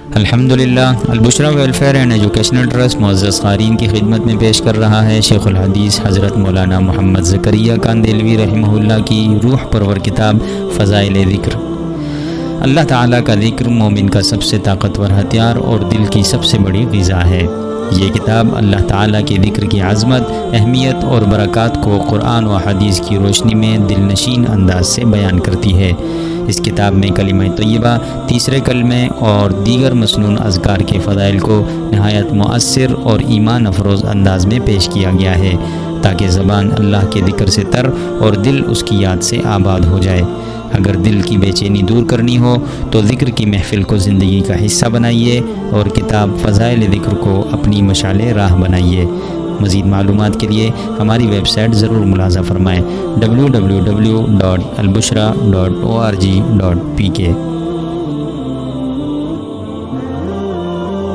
الحمدللہ البشرا welfare and educational trust معزز قارئین کی خدمت میں پیش کر رہا ہے شیخ الحدیث حضرت مولانا محمد زکریا کاندیلوی رحمہ اللہ کی روح پرور کتاب فضائل ذکر۔ اللہ تعالیٰ کا ذکر مومن کا سب سے طاقتور ہتھیار اور دل کی سب سے بڑی غذا ہے۔ یہ کتاب اللہ تعالیٰ کے ذکر کی عظمت، اہمیت اور برکات کو قرآن و حدیث کی روشنی میں دل نشین انداز سے بیان کرتی ہے۔ اس کتاب میں کلمہ طیبہ، تیسرے کلمے اور دیگر مسنون اذکار کے فضائل کو نہایت مؤثر اور ایمان افروز انداز میں پیش کیا گیا ہے تاکہ زبان اللہ کے ذکر سے تر اور دل اس کی یاد سے آباد ہو جائے۔ اگر دل کی بے چینی دور کرنی ہو تو ذکر کی محفل کو زندگی کا حصہ بنائیے اور کتاب فضائل ذکر کو اپنی مشعل راہ بنائیے۔ مزید معلومات کے لیے ہماری ویب سائٹ ضرور ملاحظہ فرمائیں www.albusra.org.pk۔